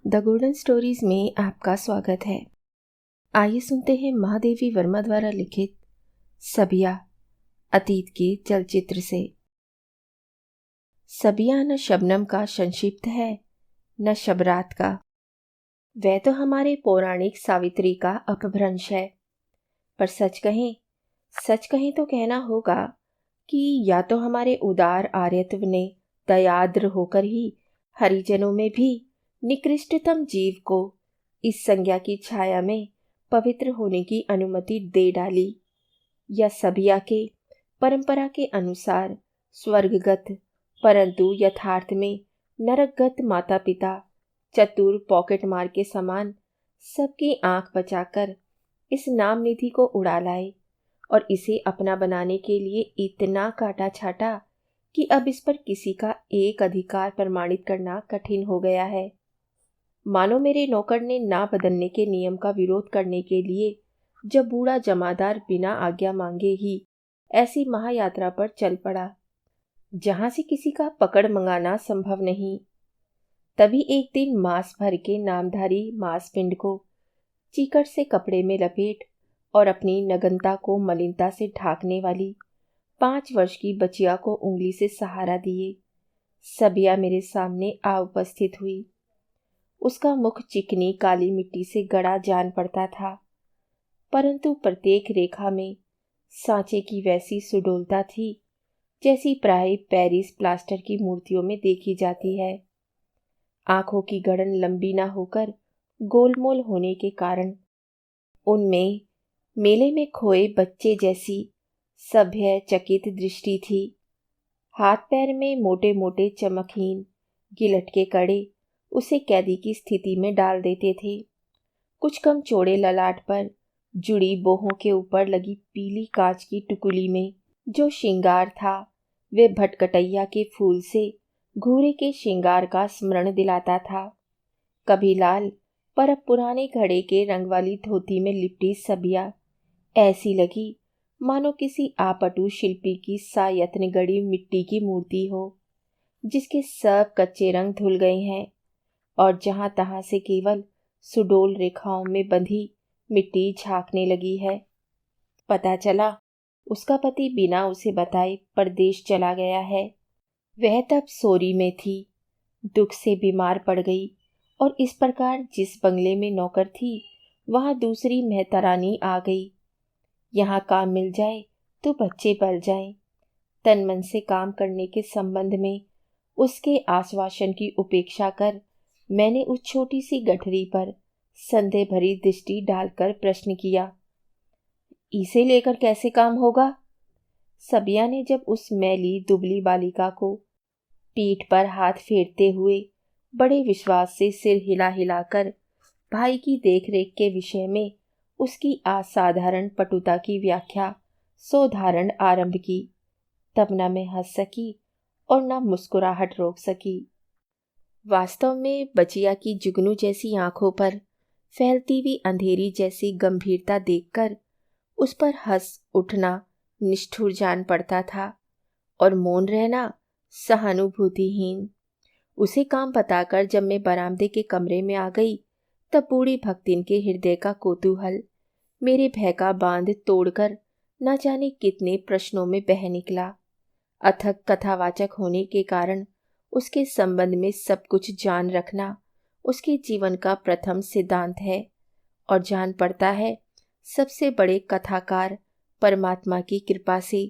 The golden stories में आपका स्वागत है। आइए सुनते हैं महादेवी वर्मा द्वारा लिखित सबिया अतीत के चलचित्र से। सबिया न शबनम का संक्षिप्त है न शबरात का। वह तो हमारे पौराणिक सावित्री का अपभ्रंश है। पर सच कहें तो कहना होगा कि या तो हमारे उदार आर्यत्व ने दयाद्र होकर ही हरिजनों में भी निकृष्टतम जीव को इस संज्ञा की छाया में पवित्र होने की अनुमति दे डाली, या सबिया के परंपरा के अनुसार स्वर्गगत परंतु यथार्थ में नरकगत माता पिता चतुर पॉकेट मार के समान सबकी आंख बचाकर इस नाम निधि को उड़ा लाए और इसे अपना बनाने के लिए इतना काटा छाटा कि अब इस पर किसी का एक अधिकार प्रमाणित करना कठिन हो गया है। मानो मेरे नौकर ने ना बदलने के नियम का विरोध करने के लिए जब बूढ़ा जमादार बिना आज्ञा मांगे ही ऐसी महायात्रा पर चल पड़ा जहां से किसी का पकड़ मंगाना संभव नहीं। तभी एक दिन मांस भर के नामधारी मांसपिंड को चीकट से कपड़े में लपेट और अपनी नग्नता को मलिनता से ढांकने वाली 5 वर्ष की बचिया को उंगली से सहारा दिए सबिया मेरे सामने आ उपस्थित हुई। उसका मुख चिकनी काली मिट्टी से गड़ा जान पड़ता था, परंतु प्रत्येक रेखा में सांचे की वैसी सुडौलता थी जैसी प्राय पेरिस प्लास्टर की मूर्तियों में देखी जाती है। आंखों की गड़न लंबी ना होकर गोलमोल होने के कारण उनमें मेले में खोए बच्चे जैसी सभ्य चकित दृष्टि थी। हाथ पैर में मोटे मोटे चमकहीन गिलट के कड़े उसे कैदी की स्थिति में डाल देते थे। कुछ कम चौड़े ललाट पर जुड़ी बोहों के ऊपर लगी पीली कांच की टुकुली में जो श्रृंगार था वे भटकटैया के फूल से घूरे के श्रृंगार का स्मरण दिलाता था। कभी लाल पर अब पुराने घड़े के रंग वाली धोती में लिपटी सबिया ऐसी लगी मानो किसी आपटू शिल्पी की सायत्न गढ़ी मिट्टी की मूर्ति हो जिसके सब कच्चे रंग धुल गए हैं और जहां तहां से केवल सुडोल रेखाओं में बंधी मिट्टी झांकने लगी है। पता चला उसका पति बिना उसे बताए परदेश चला गया है। वह तब सोरी में थी, दुख से बीमार पड़ गई और इस प्रकार जिस बंगले में नौकर थी वहां दूसरी मेहतरानी आ गई। यहाँ काम मिल जाए तो बच्चे पल जाएं। तन मन से काम करने के संबंध में उसके आश्वासन की उपेक्षा कर मैंने उस छोटी सी गठरी पर संदेह भरी दृष्टि डालकर प्रश्न किया, इसे लेकर कैसे काम होगा? सबिया ने जब उस मैली दुबली बालिका को पीठ पर हाथ फेरते हुए बड़े विश्वास से सिर हिला हिलाकर भाई की देखरेख के विषय में उसकी असाधारण पटुता की व्याख्या सोधारण आरंभ की, तब न मैं हंस सकी और न मुस्कुराहट रोक सकी। वास्तव में बचिया की जुगनू जैसी आंखों पर फैलती हुई अंधेरी जैसी गंभीरता देखकर उस पर हंस उठना निष्ठुर जान पड़ता था और मौन रहना सहानुभूतिहीन। उसे काम बताकर जब मैं बरामदे के कमरे में आ गई तब बूढ़ी भक्तिन के हृदय का कौतूहल मेरे भय का बांध तोड़कर न जाने कितने प्रश्नों में बह निकला। अथक कथावाचक होने के कारण उसके संबंध में सब कुछ जान रखना उसके जीवन का प्रथम सिद्धांत है और जान पड़ता है सबसे बड़े कथाकार परमात्मा की कृपा से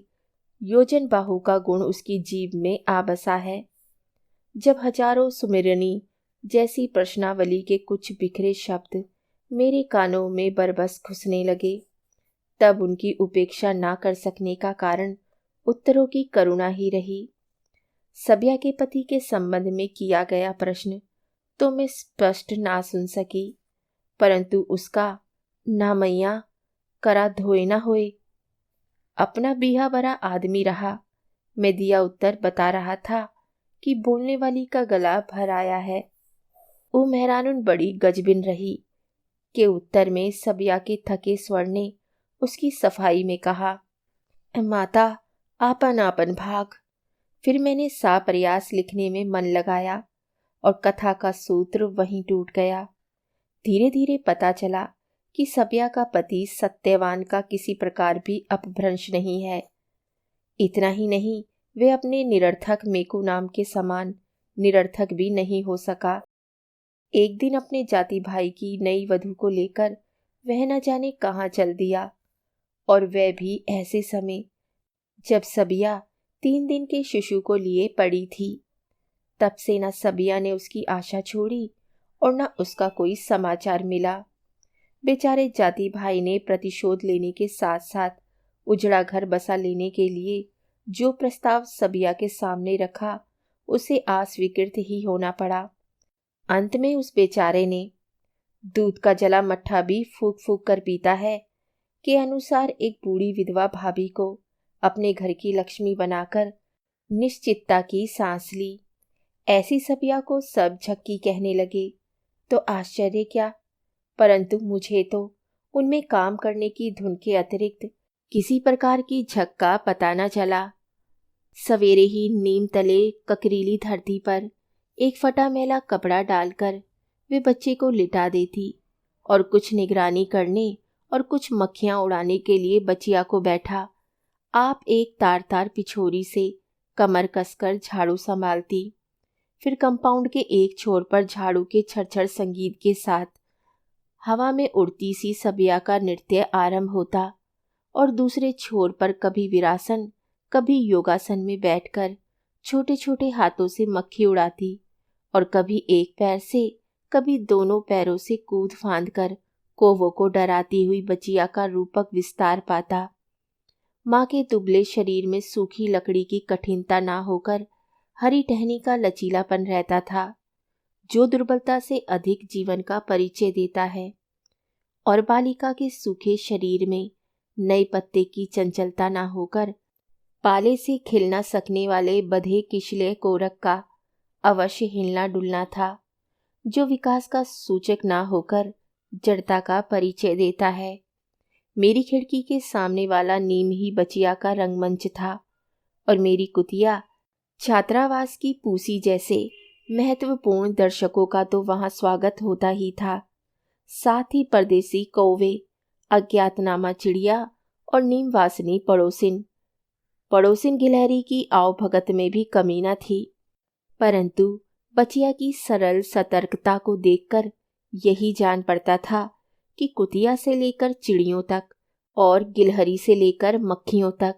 योजन बाहु का गुण उसकी जीभ में आ बसा है। जब हजारों सुमिरनी जैसी प्रश्नावली के कुछ बिखरे शब्द मेरे कानों में बरबस घुसने लगे तब उनकी उपेक्षा ना कर सकने का कारण उत्तरों की करुणा ही रही। सबिया के पति के संबंध में किया गया प्रश्न तो मैं स्पष्ट ना सुन सकी, परंतु उसका ना मैया करा धोए ना होए अपना बीहा भरा आदमी रहा मैं दिया उत्तर बता रहा था कि बोलने वाली का गला भर आया है। वो मेहरानुन बड़ी गजबिन रही के उत्तर में सबिया के थके स्वर ने उसकी सफाई में कहा, माता आपन आपन भाग। फिर मैंने साप्रयास लिखने में मन लगाया और कथा का सूत्र वहीं टूट गया। धीरे धीरे पता चला कि सबिया का पति सत्यवान का किसी प्रकार भी अपभ्रंश नहीं है। इतना ही नहीं, वे अपने निरर्थक मेकू नाम के समान निरर्थक भी नहीं हो सका। एक दिन अपने जाति भाई की नई वधू को लेकर वह न जाने कहाँ चल दिया, और वह भी ऐसे समय जब सबिया 3 दिन के शिशु को लिए पड़ी थी। तब से न सबिया ने उसकी आशा छोड़ी और न उसका कोई समाचार मिला। बेचारे जाति भाई ने प्रतिशोध लेने के साथ साथ उजड़ा घर बसा लेने के लिए जो प्रस्ताव सबिया के सामने रखा, उसे अस्वीकृत ही होना पड़ा। अंत में उस बेचारे ने दूध का जला मट्ठा भी फूक फूक कर पीता है के अनुसार एक बूढ़ी विधवा भाभी को अपने घर की लक्ष्मी बनाकर निश्चितता की सांस ली। ऐसी सबिया को सब झक्की कहने लगे तो आश्चर्य क्या, परंतु मुझे तो उनमें काम करने की धुन के अतिरिक्त किसी प्रकार की झक का पता न चला। सवेरे ही नीम तले ककरीली धरती पर एक फटा मैला कपड़ा डालकर वे बच्चे को लिटा देती और कुछ निगरानी करने और कुछ मक्खियां उड़ाने के लिए बचिया को बैठा आप एक तार तार पिछोरी से कमर कसकर झाड़ू संभालती। फिर कंपाउंड के एक छोर पर झाड़ू के छरछर संगीत के साथ हवा में उड़ती सी सबिया का नृत्य आरंभ होता और दूसरे छोर पर कभी विरासन कभी योगासन में बैठकर छोटे छोटे हाथों से मक्खी उड़ाती और कभी एक पैर से कभी दोनों पैरों से कूद फांद कर कोवों को डराती हुई बचिया का रूपक विस्तार पाता। माँ के दुबले शरीर में सूखी लकड़ी की कठिनता ना होकर हरी टहनी का लचीलापन रहता था, जो दुर्बलता से अधिक जीवन का परिचय देता है, और बालिका के सूखे शरीर में नए पत्ते की चंचलता ना होकर पाले से खिल न सकने वाले बधे किशले कोरक का अवश्य हिलना डुलना था, जो विकास का सूचक ना होकर जड़ता का परिचय देता है। मेरी खिड़की के सामने वाला नीम ही बचिया का रंगमंच था और मेरी कुतिया छात्रावास की पूसी जैसे महत्वपूर्ण दर्शकों का तो वहां स्वागत होता ही था। साथ ही परदेसी कौवे, अज्ञातनामा चिड़िया और नीमवासिनी पड़ोसिन गिलहरी की आव भगत में भी कमी न थी। परंतु बचिया की सरल सतर्कता को देखकर यही जान पड़ता था कि कुतिया से लेकर चिड़ियों तक और गिलहरी से लेकर मक्खियों तक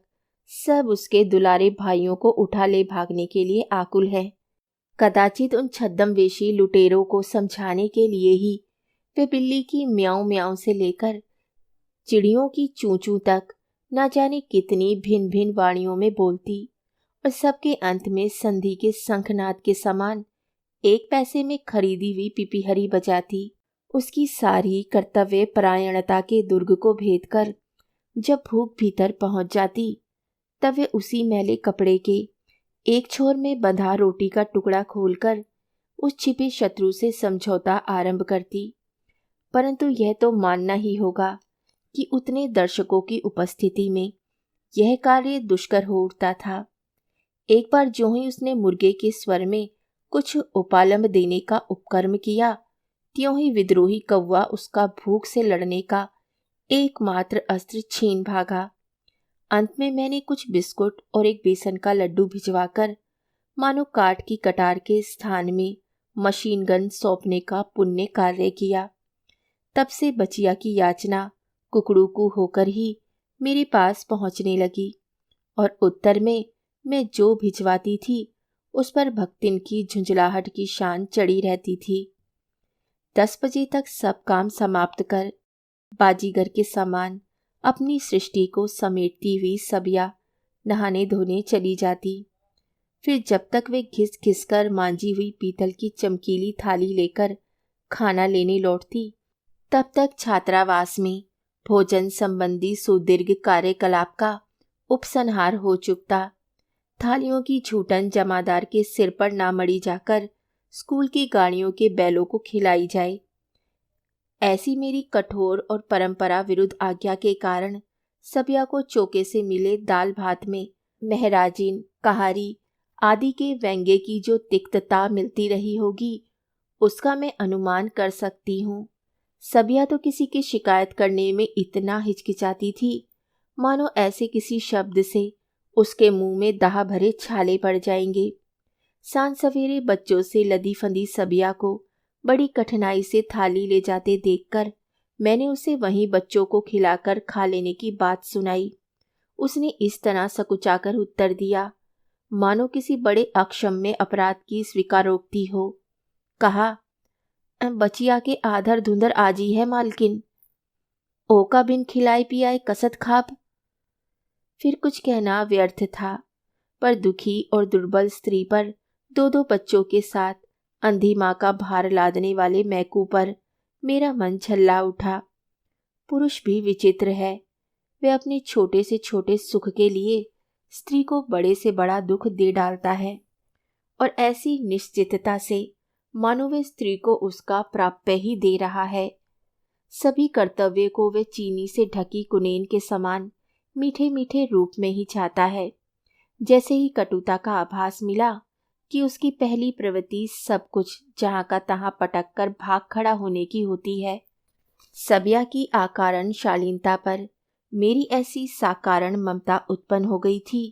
सब उसके दुलारे भाइयों को उठा ले भागने के लिए आकुल हैं। कदाचित उन छद्मवेशी लुटेरों को समझाने के लिए ही वे बिल्ली की म्याऊं म्याऊं से लेकर चिड़ियों की चूं चूं तक न जाने कितनी भिन्न भिन्न वाणियों में बोलती और सबके अंत में संधि के शंखनाद के समान 1 पैसे में खरीदी हुई पिपीहरी बजाती। उसकी सारी कर्तव्य परायणता के दुर्ग को भेद कर जब भूख भीतर पहुंच जाती, तब वे उसी मैले कपड़े के एक छोर में बंधा रोटी का टुकड़ा खोलकर उस छिपे शत्रु से समझौता आरंभ करती। परंतु यह तो मानना ही होगा कि उतने दर्शकों की उपस्थिति में यह कार्य दुष्कर हो उठता था। एक बार जो ही उसने मुर्गे के स्वर में कुछ उपालंब देने का उपक्रम किया, त्यों ही विद्रोही कौवा उसका भूख से लड़ने का एकमात्र अस्त्र छीन भागा। अंत में मैंने कुछ बिस्कुट और एक बेसन का लड्डू भिजवाकर मानो काठ की कटार के स्थान में मशीन गन सौंपने का पुण्य कार्य किया। तब से बचिया की याचना कुकड़ूकू होकर ही मेरे पास पहुंचने लगी और उत्तर में मैं जो भिजवाती थी उस पर भक्तिन की झुंझलाहट की शान चढ़ी रहती थी। 10 बजे तक सब काम समाप्त कर बाजीगर के समान अपनी सृष्टि को समेटती हुई सबिया नहाने धोने चली जाती। फिर जब तक वे घिस घिस कर मांजी हुई पीतल की चमकीली थाली लेकर खाना लेने लौटती, तब तक छात्रावास में भोजन संबंधी सुदीर्घ कार्यकलाप का उपसंहार हो चुकता। थालियों की झूठन जमादार के सिर पर ना मड़ी जाकर स्कूल की गाड़ियों के बैलों को खिलाई जाए। ऐसी मेरी कठोर और परंपरा विरुद्ध आज्ञा के कारण सबिया को चौके से मिले दाल भात में महराजिन, कहारी आदि के व्यंग्य की जो तिक्तता मिलती रही होगी उसका मैं अनुमान कर सकती हूँ। सबिया तो किसी की शिकायत करने में इतना हिचकिचाती थी मानो ऐसे किसी शब्द से उसके मुंह में दाह भरे छाले पड़ जाएंगे। सांझ सवेरे बच्चों से लदी फंदी सबिया को बड़ी कठिनाई से थाली ले जाते देखकर मैंने उसे वहीं बच्चों को खिलाकर खा लेने की बात सुनाई। उसने इस तरह सकुचाकर उत्तर दिया मानो किसी बड़े अक्षम्य अपराध की स्वीकारोक्ति हो। कहा, बचिया के आधर धुंधर आजी है मालकिन, ओका बिन खिलाए पियाए कसत खाब। फिर कुछ कहना व्यर्थ था, पर दुखी और दुर्बल स्त्री पर दो दो बच्चों के साथ अंधी माँ का भार लादने वाले मैकू पर मेरा मन झल्ला उठा। पुरुष भी विचित्र है, वे अपने छोटे से छोटे सुख के लिए स्त्री को बड़े से बड़ा दुख दे डालता है और ऐसी निश्चितता से मानो वे स्त्री को उसका प्राप्य ही दे रहा है। सभी कर्तव्य को वे चीनी से ढकी कुनेन के समान मीठे मीठे रूप में ही चाहता है। जैसे ही कटुता का आभास मिला कि उसकी पहली प्रवृत्ति सब कुछ जहां का तहां पटक कर भाग खड़ा होने की होती है। सबिया की आकारण शालीनता पर मेरी ऐसी साकारण ममता उत्पन्न हो गई थी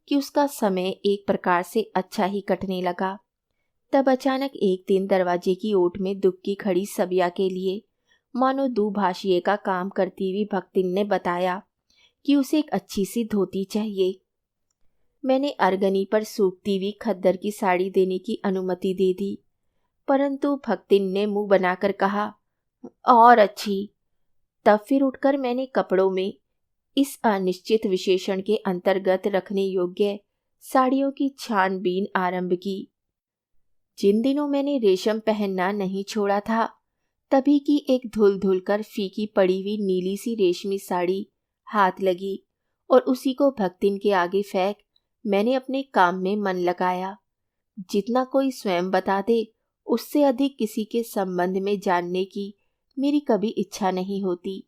कि उसका समय एक प्रकार से अच्छा ही कटने लगा। तब अचानक एक दिन दरवाजे की ओट में दुबकी खड़ी सबिया के लिए मानो दुभाषिए का काम करती हुई भक्तिन ने बताया कि उसे एक अच्छी सी धोती चाहिए। मैंने अरगनी पर सूखती हुई खद्दर की साड़ी देने की अनुमति दे दी, परंतु भक्तिन ने मुंह बनाकर कहा, और अच्छी। तब फिर उठकर मैंने कपड़ों में इस अनिश्चित विशेषण के अंतर्गत रखने योग्य साड़ियों की छानबीन आरंभ की। जिन दिनों मैंने रेशम पहनना नहीं छोड़ा था, तभी की एक धुल धुल कर फीकी पड़ी हुई नीली सी रेशमी साड़ी हाथ लगी और उसी को भक्तिन के आगे फेंक मैंने अपने काम में मन लगाया। जितना कोई स्वयं बता दे उससे अधिक किसी के संबंध में जानने की मेरी कभी इच्छा नहीं होती।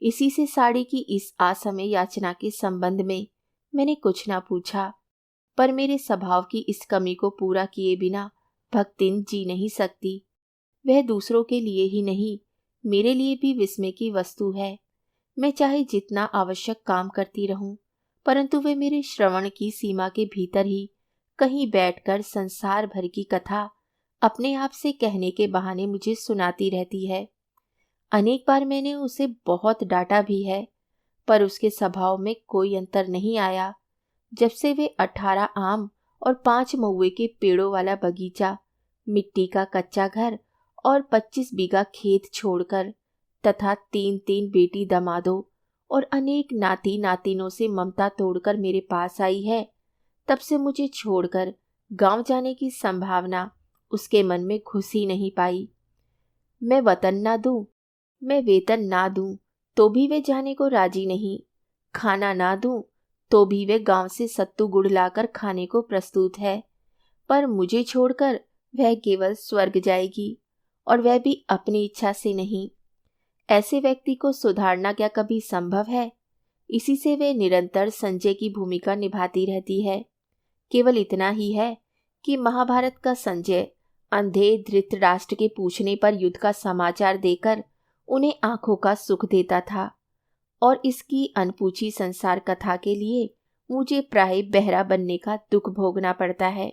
इसी से साड़ी की इस असमय याचना के संबंध में मैंने कुछ ना पूछा, पर मेरे स्वभाव की इस कमी को पूरा किए बिना भक्तिन जी नहीं सकती। वह दूसरों के लिए ही नहीं, मेरे लिए भी विस्मय की वस्तु है। मैं चाहे जितना आवश्यक काम करती रहूं, परंतु वे मेरे श्रवण की सीमा के भीतर ही कहीं बैठकर संसार भर की कथा अपने आप से कहने के बहाने मुझे सुनाती रहती है। अनेक बार मैंने उसे बहुत डांटा भी है, पर उसके स्वभाव में कोई अंतर नहीं आया। जब से वे 18 आम और 5 महुए के पेड़ों वाला बगीचा, मिट्टी का कच्चा घर और 25 बीघा खेत छोड़कर तथा 3-3 बेटी दमादों और अनेक नाती नातिनों से ममता तोड़कर मेरे पास आई है, तब से मुझे छोड़कर गांव जाने की संभावना उसके मन में घुस ही नहीं पाई। मैं वतन ना दूं, मैं वेतन ना दूं, तो भी वे जाने को राजी नहीं। खाना ना दूं, तो भी वे गांव से सत्तू गुड़ लाकर खाने को प्रस्तुत है। पर मुझे छोड़कर वह केवल स्वर्ग जाएगी, और वह भी अपनी इच्छा से नहीं। ऐसे व्यक्ति को सुधारना क्या कभी संभव है? इसी से वे निरंतर संजय की भूमिका निभाती रहती है। केवल इतना ही है कि महाभारत का संजय अंधे धृतराष्ट्र के पूछने पर युद्ध का समाचार देकर उन्हें आंखों का सुख देता था, और इसकी अनपूछी संसार कथा के लिए मुझे प्राय बहरा बनने का दुख भोगना पड़ता है।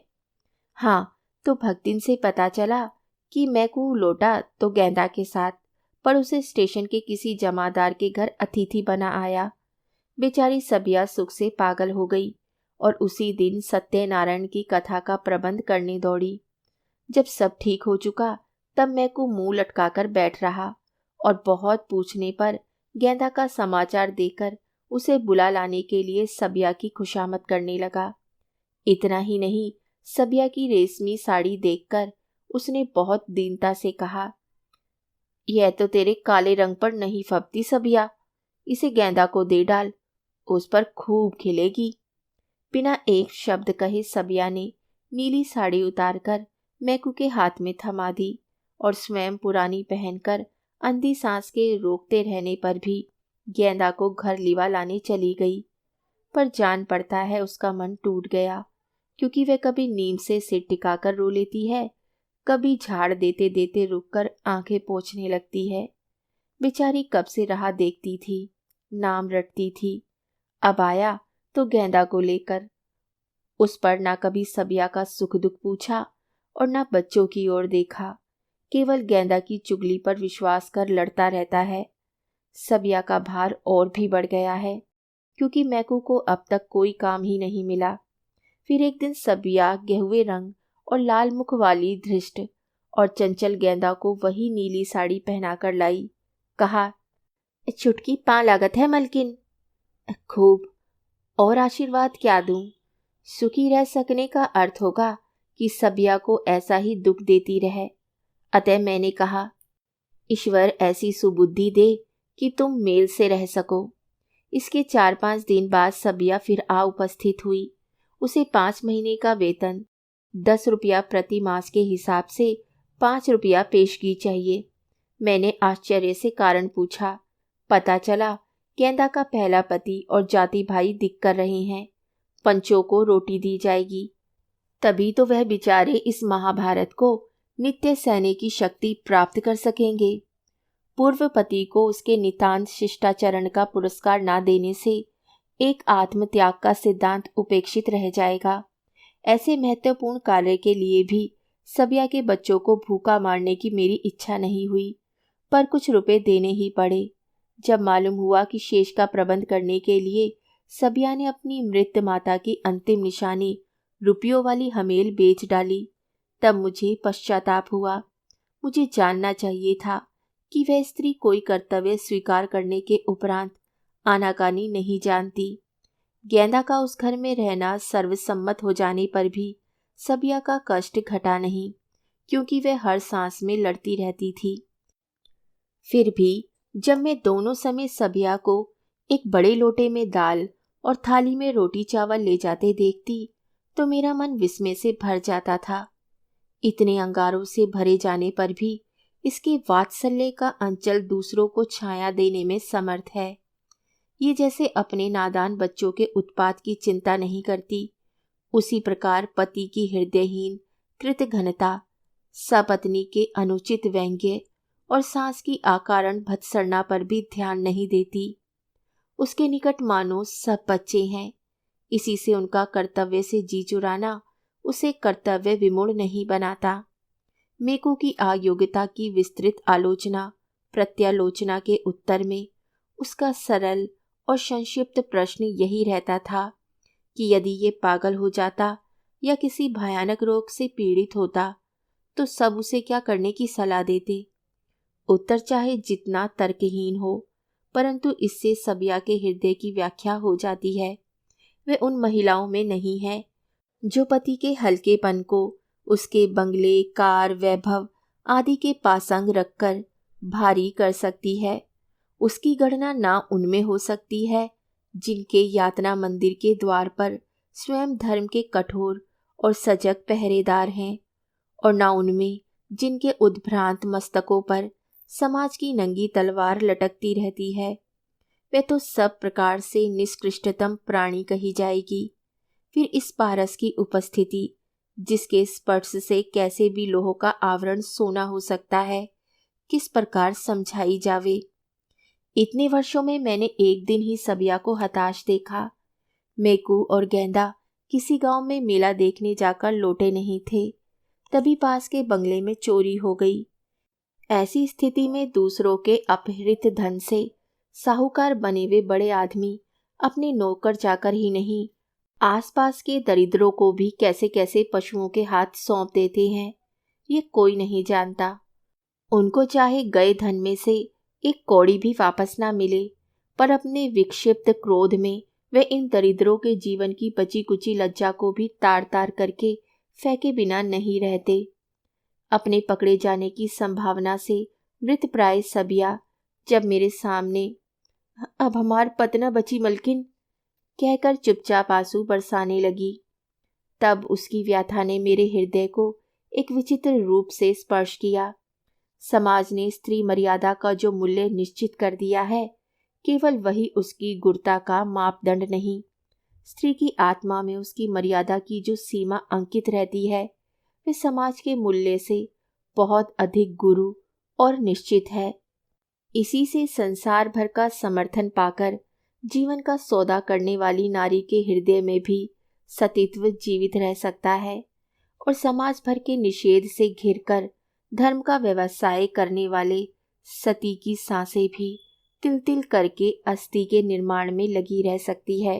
हाँ, तो भक्तिन से पता चला कि मैकू लौटा तो गेंदा के साथ, पर उसे स्टेशन के किसी जमादार के घर अतिथि बना आया। बेचारी सबिया सुख से पागल हो गई और उसी दिन सत्यनारायण की कथा का प्रबंध करने दौड़ी। जब सब ठीक हो चुका तब मैकू मुंह लटकाकर बैठ रहा और बहुत पूछने पर गेंदा का समाचार देकर उसे बुला लाने के लिए सबिया की खुशामद करने लगा। इतना ही नहीं, सबिया की रेशमी साड़ी देखकर उसने बहुत दीनता से कहा, यह तो तेरे काले रंग पर नहीं फबती सबिया, इसे गेंदा को दे डाल, उस पर खूब खिलेगी। बिना एक शब्द कहे सबिया ने नीली साड़ी उतारकर मैकू के हाथ में थमा दी और स्वयं पुरानी पहनकर अंधी सांस के रोकते रहने पर भी गेंदा को घर लिवा लाने चली गई। पर जान पड़ता है उसका मन टूट गया, क्योंकि वह कभी नीम से सिर टिकाकर रो लेती है, कभी झाड़ देते देते रुककर आंखें पोंछने लगती है। बेचारी कब से राह देखती थी, नाम रटती थी। अब आया तो गेंदा को लेकर। उस पर ना कभी सबिया का सुख दुख पूछा और ना बच्चों की ओर देखा, केवल गेंदा की चुगली पर विश्वास कर लड़ता रहता है। सबिया का भार और भी बढ़ गया है, क्योंकि मैकू को अब तक कोई काम ही नहीं मिला। फिर एक दिन सबिया गेहुए रंग और लाल मुख वाली धृष्ट और चंचल गेंदा को वही नीली साड़ी पहनाकर लाई। कहा, चुटकी पां लागत है मलकिन। खूब, और आशीर्वाद क्या दूं? सुखी रह सकने का अर्थ होगा कि सबिया को ऐसा ही दुख देती रहे। अतः मैंने कहा, ईश्वर ऐसी सुबुद्धि दे कि तुम मेल से रह सको। इसके 4-5 दिन बाद सबिया फिर आ उपस्थित हुई। उसे 5 महीने का वेतन 10 रुपया प्रति मास के हिसाब से 5 रुपया पेशगी चाहिए। मैंने आश्चर्य से कारण पूछा। पता चला गेंदा का पहला पति और जाति भाई दिक कर रहे हैं। पंचों को रोटी दी जाएगी, तभी तो वह बेचारे इस महाभारत को नित्य सहने की शक्ति प्राप्त कर सकेंगे। पूर्व पति को उसके नितांत शिष्टाचरण का पुरस्कार ना देने से एक आत्मत्याग का सिद्धांत उपेक्षित रह जाएगा। ऐसे महत्वपूर्ण कार्य के लिए भी सबिया के बच्चों को भूखा मारने की मेरी इच्छा नहीं हुई, पर कुछ रुपए देने ही पड़े। जब मालूम हुआ कि शेष का प्रबंध करने के लिए सबिया ने अपनी मृत माता की अंतिम निशानी रुपयों वाली हमेल बेच डाली, तब मुझे पश्चाताप हुआ। मुझे जानना चाहिए था कि वह स्त्री कोई कर्तव्य स्वीकार करने के उपरांत आनाकानी नहीं जानती। गेंदा का उस घर में रहना सर्वसम्मत हो जाने पर भी सबिया का कष्ट घटा नहीं, क्योंकि वह हर सांस में लड़ती रहती थी। फिर भी जब मैं दोनों समय सबिया को एक बड़े लोटे में दाल और थाली में रोटी चावल ले जाते देखती, तो मेरा मन विस्मय से भर जाता था। इतने अंगारों से भरे जाने पर भी इसके वात्सल्य का अंचल दूसरों को छाया देने में समर्थ है। ये जैसे अपने नादान बच्चों के उत्पात की चिंता नहीं करती, उसी प्रकार पति की हृदयहीन कृत घनता, सपत्नी के अनुचित व्यंग्य और सांस की आकारण भत्सरना पर भी ध्यान नहीं देती। उसके निकट मानो सब बच्चे हैं। इसी से उनका कर्तव्य से जी चुराना उसे कर्तव्य विमूढ़ नहीं बनाता। मेको की अयोग्यता की विस्तृत आलोचना प्रत्यालोचना के उत्तर में उसका सरल और संक्षिप्त प्रश्न यही रहता था कि यदि ये पागल हो जाता या किसी भयानक रोग से पीड़ित होता तो सब उसे क्या करने की सलाह देते। उत्तर चाहे जितना तर्कहीन हो, परंतु इससे सबिया के हृदय की व्याख्या हो जाती है। वे उन महिलाओं में नहीं है जो पति के हल्केपन को उसके बंगले, कार, वैभव आदि के पासंग रखकर भारी कर सकती है। उसकी गणना ना उनमें हो सकती है जिनके यातना मंदिर के द्वार पर स्वयं धर्म के कठोर और सजग पहरेदार हैं, और ना उनमें जिनके उद्भ्रांत मस्तकों पर समाज की नंगी तलवार लटकती रहती है। वे तो सब प्रकार से निष्कृष्टतम प्राणी कही जाएगी। फिर इस पारस की उपस्थिति, जिसके स्पर्श से कैसे भी लोह का आवरण सोना हो सकता है, किस प्रकार समझाई जावे। इतने वर्षों में मैंने एक दिन ही सबिया को हताश देखा। मेकू और गेंदा किसी गांव में मेला देखने जाकर लौटे नहीं थे, तभी पास के बंगले में चोरी हो गई। ऐसी स्थिति में दूसरों के अपहृत धन से साहूकार बने हुए बड़े आदमी अपने नौकर चाकर ही नहीं, आसपास के दरिद्रों को भी कैसे कैसे पशुओं के हाथ सौंप देते हैं, ये कोई नहीं जानता। उनको चाहे गए धन में से एक कौड़ी भी वापस ना मिले, पर अपने विक्षिप्त क्रोध में वे इन दरिद्रों के जीवन की बची कुची लज्जा को भी तार तार करके फेंके बिना नहीं रहते। अपने पकड़े जाने की संभावना से मृतप्राय सबिया जब मेरे सामने अब हमार पतना बची मलकिन कहकर चुपचाप आंसू बरसाने लगी, तब उसकी व्याथा ने मेरे हृदय को एक विचित्र रूप से स्पर्श किया। समाज ने स्त्री मर्यादा का जो मूल्य निश्चित कर दिया है, केवल वही उसकी गुणता का मापदंड नहीं, स्त्री की आत्मा में उसकी मर्यादा की जो सीमा अंकित रहती है वे समाज के मूल्य से बहुत अधिक गुरु और निश्चित है। इसी से संसार भर का समर्थन पाकर जीवन का सौदा करने वाली नारी के हृदय में भी सतीत्व जीवित रह सकता है और समाज भर के निषेध से घिरकर धर्म का व्यवसाय करने वाले सती की सांसें भी तिल तिल करके अस्थि के निर्माण में लगी रह सकती है।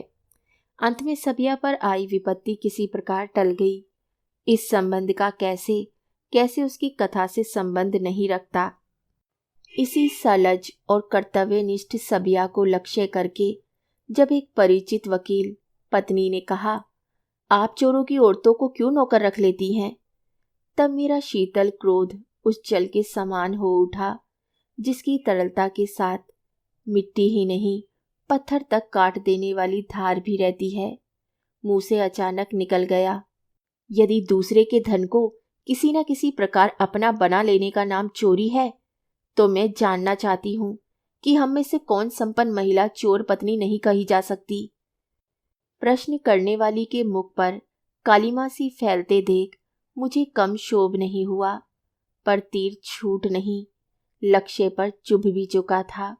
अंत में सबिया पर आई विपत्ति किसी प्रकार टल गई। इस संबंध का कैसे कैसे उसकी कथा से संबंध नहीं रखता। इसी सलज और कर्तव्यनिष्ठ सबिया को लक्ष्य करके जब एक परिचित वकील पत्नी ने कहा, आप चोरों की औरतों को क्यों नौकर रख लेती हैं, तब मेरा शीतल क्रोध उस जल के समान हो उठा जिसकी तरलता के साथ मिट्टी ही नहीं पत्थर तक काट देने वाली धार भी रहती है। मुंह से अचानक निकल गया, यदि दूसरे के धन को किसी न किसी प्रकार अपना बना लेने का नाम चोरी है तो मैं जानना चाहती हूँ कि हम में से कौन संपन्न महिला चोर पत्नी नहीं कही जा सकती। प्रश्न करने वाली के मुख पर कालिमा सी फैलते देख मुझे कम क्षोभ नहीं हुआ, पर तीर छूट नहीं, लक्ष्य पर चुभ भी चुका था।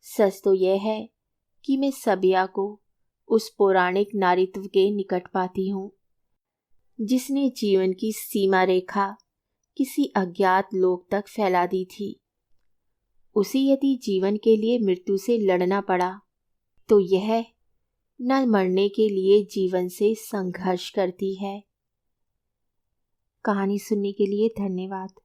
सच तो यह है कि मैं सबिया को उस पौराणिक नारीत्व के निकट पाती हूँ जिसने जीवन की सीमा रेखा किसी अज्ञात लोक तक फैला दी थी। उसे यदि जीवन के लिए मृत्यु से लड़ना पड़ा तो यह न मरने के लिए जीवन से संघर्ष करती है। कहानी सुनने के लिए धन्यवाद।